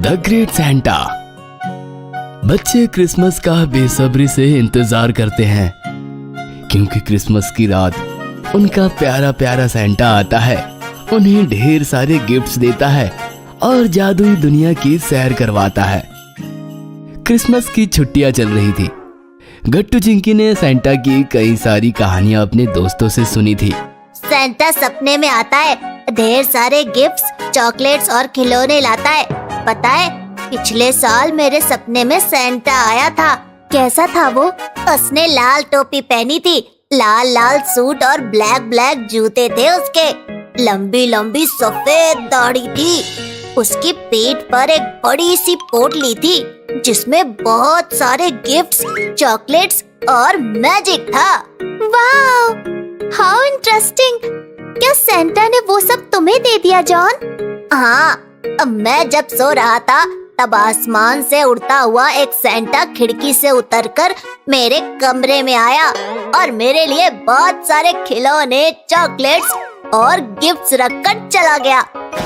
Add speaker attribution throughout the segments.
Speaker 1: The great Santa. बच्चे Christmas का बेसब्री से इंतजार करते हैं क्योंकि क्रिसमस की रात उनका प्यारा प्यारा सैंटा आता है, उन्हें ढेर सारे गिफ्ट्स देता है और जादुई दुनिया की सैर करवाता है। क्रिसमस की छुट्टियां चल रही थी। गट्टू चिंकी ने सैंटा की कई सारी कहानियां अपने दोस्तों से सुनी थी।
Speaker 2: सैंटा सपने में आता है, ढेर सारे गिफ्ट्स, चॉकलेट्स और खिलौने लाता है। पता है, पिछले साल मेरे सपने में सैंटा आया था। कैसा था वो? उसने लाल टोपी पहनी थी, लाल लाल सूट और ब्लैक ब्लैक जूते थे उसके। लंबी लंबी सफेद दाढ़ी थी। उसकी पीठ पर एक बड़ी सी पोटली थी जिसमें बहुत सारे गिफ्ट्स, चॉकलेट्स और मैजिक था। Wow, how interesting! क्या सैंटा ने वो सब तुम्हें दे दिया जॉन? हाँ, मैं जब सो रहा था तब आसमान से उड़ता हुआ एक सैंटा खिड़की से उतरकर मेरे कमरे में आया और मेरे लिए बहुत सारे खिलौने, चॉकलेट्स और गिफ्ट्स रखकर चला गया।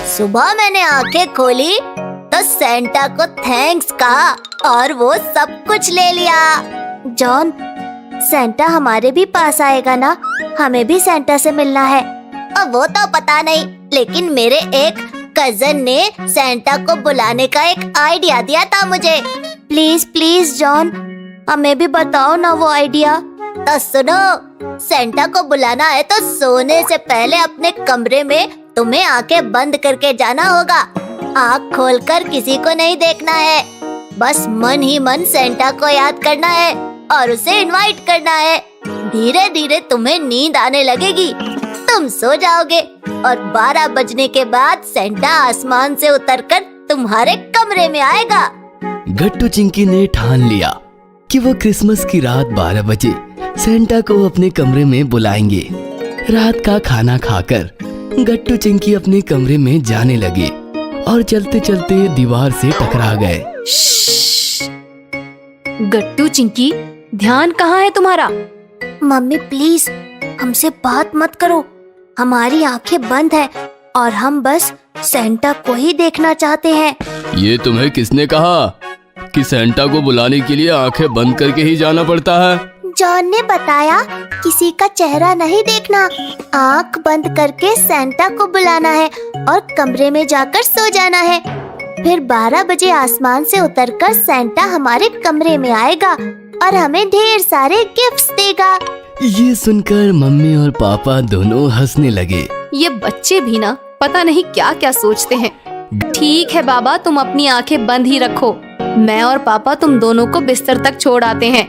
Speaker 2: सुबह मैंने आंखें खोली तो सैंटा को थैंक्स कहा और वो सब कुछ ले लिया। जॉन, सैंटा हमारे भी पास आएगा ना? हमें भी सैंटा से मिलना है। अब वो तो पता नहीं, लेकिन मेरे एक कजन ने सैंटा को बुलाने का एक आइडिया दिया था मुझे। प्लीज प्लीज जॉन, हमें भी बताओ ना वो आइडिया। तो सुनो, सैंटा को बुलाना है तो सोने से पहले अपने कमरे में तुम्हें आंखें बंद करके जाना होगा। आँख खोलकर किसी को नहीं देखना है, बस मन ही मन सैंटा को याद करना है और उसे इनवाइट करना है। धीरे धीरे तुम्हें नींद आने लगेगी, तुम सो जाओगे और 12 बजने के बाद सैंटा आसमान से उतरकर तुम्हारे कमरे में आएगा।
Speaker 1: गट्टू चिंकी ने ठान लिया कि वो क्रिसमस की रात 12 बजे सैंटा को अपने कमरे में बुलाएंगे। रात का खाना खाकर गट्टू चिंकी अपने कमरे में जाने लगे और चलते चलते दीवार से टकरा गए।
Speaker 3: गट्टू चिंकी, ध्यान कहाँ है तुम्हारा?
Speaker 2: मम्मी प्लीज हमसे बात मत करो, हमारी आंखें बंद है और हम बस सैंटा को ही देखना चाहते हैं।
Speaker 1: ये तुम्हें किसने कहा कि सैंटा को बुलाने के लिए आंखें बंद करके ही जाना पड़ता है?
Speaker 2: जॉन ने बताया किसी का चेहरा नहीं देखना, आंख बंद करके सैंटा को बुलाना है और कमरे में जाकर सो जाना है। फिर 12 बजे आसमान से उतरकर सैंटा हमारे कमरे में आएगा और हमें ढेर सारे गिफ्ट्स देगा।
Speaker 1: ये सुनकर मम्मी और पापा दोनों हंसने लगे।
Speaker 3: ये बच्चे भी ना पता नहीं क्या क्या सोचते हैं। ठीक है बाबा, तुम अपनी आंखें बंद ही रखो। मैं और पापा तुम दोनों को बिस्तर तक छोड़ आते हैं,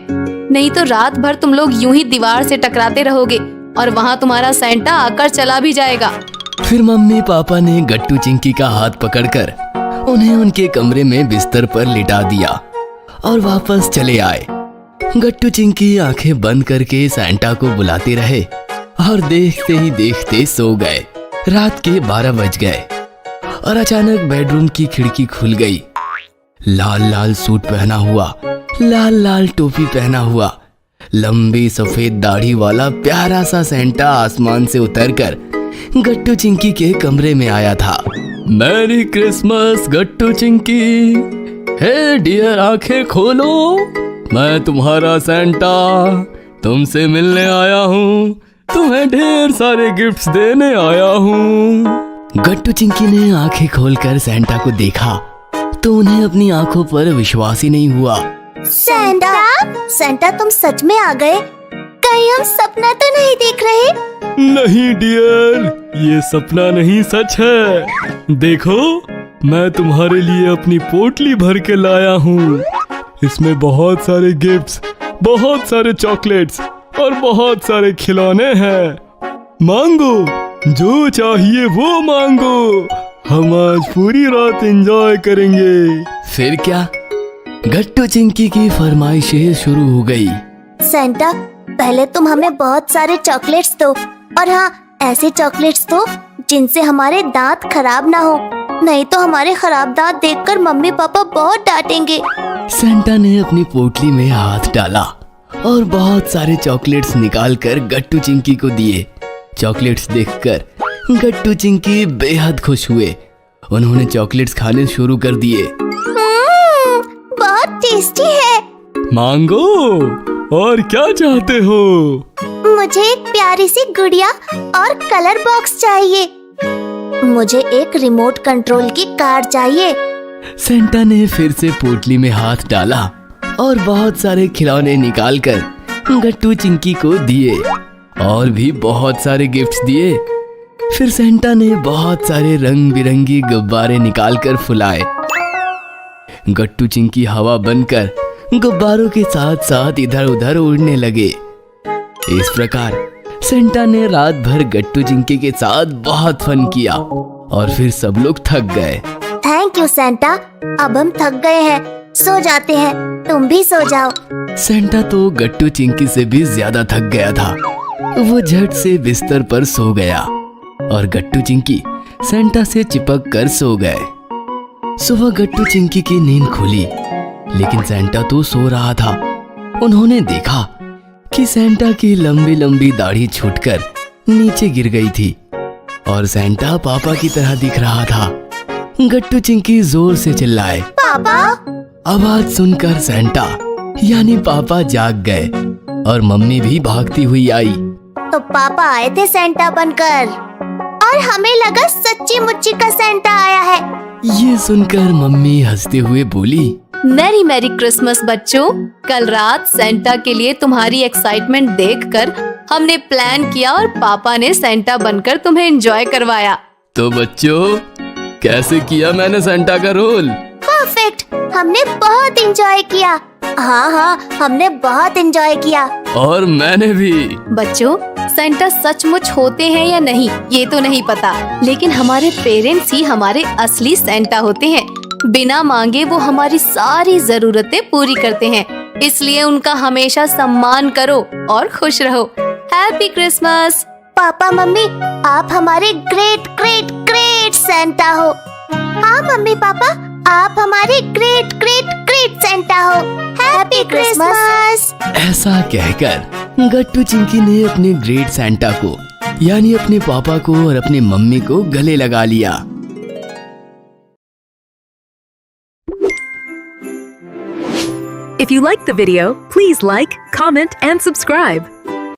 Speaker 3: नहीं तो रात भर तुम लोग यूं ही दीवार से टकराते रहोगे और वहाँ तुम्हारा सैंटा आकर चला भी जाएगा।
Speaker 1: फिर मम्मी पापा ने गट्टू चिंकी का हाथ पकड़कर उन्हें उनके कमरे में बिस्तर पर लिटा दिया और वापस चले आए। गट्टू चिंकी आंखें बंद करके सैंटा को बुलाते रहे और देखते ही देखते सो गए। रात के 12 बज गए और अचानक बेडरूम की खिड़की खुल गई। लाल लाल सूट पहना हुआ, लाल लाल टोपी पहना हुआ, लंबी सफेद दाढ़ी वाला प्यारा सा सैंटा आसमान से उतरकर गट्टू चिंकी के कमरे में आया था। मैरी क्रिसमस गट्टू चिंकी। हे डियर, आंखें खोलो, मैं तुम्हारा सैंटा तुमसे मिलने आया हूँ, तुम्हें ढेर सारे गिफ्ट्स देने आया हूँ। गट्टू चिंकी ने आंखें खोलकर सैंटा को देखा तो उन्हें अपनी आंखों पर विश्वास ही नहीं हुआ।
Speaker 2: सैंटा तुम सच में आ गए? कहीं हम सपना तो नहीं देख रहे?
Speaker 1: नहीं डियर, ये सपना नहीं, सच है। देखो, मैं तुम्हारे लिए अपनी पोटली भर के लाया हूँ। इसमें बहुत सारे गिफ्ट्स, बहुत सारे चॉकलेट्स और बहुत सारे खिलौने हैं। मांगो, जो चाहिए वो मांगो, हम आज पूरी रात एंजॉय करेंगे। फिर क्या, गट्टू चिंकी की फरमाइशें शुरू हो गई।
Speaker 2: सैंटा, पहले तुम हमें बहुत सारे चॉकलेट्स दो, और हाँ, ऐसे चॉकलेट्स दो जिनसे हमारे दांत खराब ना हो, नहीं तो हमारे खराब दांत देखकर मम्मी पापा बहुत डांटेंगे।
Speaker 1: सैंटा ने अपनी पोटली में हाथ डाला और बहुत सारे चॉकलेट्स निकालकर गट्टू चिंकी को दिए। चॉकलेट्स देखकर गट्टू चिंकी बेहद खुश हुए उन्होंने चॉकलेट्स खाने शुरू कर दिए।
Speaker 2: बहुत टेस्टी है।
Speaker 1: मांगो, और क्या चाहते हो?
Speaker 2: मुझे एक प्यारी सी गुड़िया और कलर बॉक्स चाहिए। मुझे एक रिमोट कंट्रोल की कार चाहिए।
Speaker 1: सेंटा ने फिर से पोटली में हाथ डाला और बहुत सारे खिलौने निकालकर गट्टू चिंकी को दिए और भी बहुत सारे गिफ्ट्स दिए। फिर सेंटा ने बहुत सारे रंग बिरंगी गुब्बारे निकालकर फुलाए। गट्टू चिंकी हवा बनकर गुब्बारों के साथ साथ इधर उधर उड़ने लगे। इस प्रकार सेंटा ने रात भर गट्टू चिंकी के साथ बहुत फन किया और फिर सब लोग थक गए।
Speaker 2: थैंक यू सेंटा, अब हम थक गए हैं, सो जाते हैं, तुम भी सो जाओ।
Speaker 1: सेंटा तो गट्टू चिंकी से भी ज्यादा थक गया था। वो झट से बिस्तर पर सो गया और गट्टू चिंकी सेंटा से चिपक कर सो गए। सुबह गट्टू चिंकी की नींद खुली, लेकिन सेंटा तो सो रहा था। उन्होंने देखा कि सेंटा की लंबी लंबी दाढ़ी छूटकर नीचे गिर गई थी और सेंटा पापा की तरह दिख रहा था। गट्टू चिंकी जोर से चिल्लाए,
Speaker 2: पापा।
Speaker 1: आवाज सुनकर सेंटा यानी पापा जाग गए और मम्मी भी भागती हुई आई।
Speaker 2: तो पापा आए थे सेंटा बनकर और हमें लगा सच्ची मुच्ची का सेंटा आया है।
Speaker 1: ये सुनकर मम्मी हंसते हुए बोली,
Speaker 3: मैरी मैरी क्रिसमस बच्चों। कल रात सेंटा के लिए तुम्हारी एक्साइटमेंट देखकर हमने प्लान किया और पापा ने सेंटा बनकर तुम्हें एंजॉय करवाया।
Speaker 1: तो बच्चों, कैसे किया मैंने सेंटा का रोल?
Speaker 2: परफेक्ट, हमने बहुत एंजॉय किया। हाँ, हमने बहुत एंजॉय किया।
Speaker 1: और मैंने भी।
Speaker 3: बच्चों, सेंटा सचमुच होते हैं या नहीं ये तो नहीं पता, लेकिन हमारे पेरेंट्स ही हमारे असली सेंटा होते हैं। बिना मांगे वो हमारी सारी जरूरतें पूरी करते हैं, इसलिए उनका हमेशा सम्मान करो और खुश रहो। Happy Christmas.
Speaker 2: पापा मम्मी, आप हमारे ग्रेट ग्रेट ग्रेट सेंटा हो। हाँ मम्मी पापा, आप हमारे ग्रेट ग्रेट ग्रेट सेंटा हो। Happy Christmas.
Speaker 1: ऐसा कहकर गट्टू चिंकी ने अपने ग्रेट सेंटा को यानी अपने पापा को और अपनी मम्मी को गले लगा लिया।
Speaker 4: If you liked the video, please like, comment, and subscribe.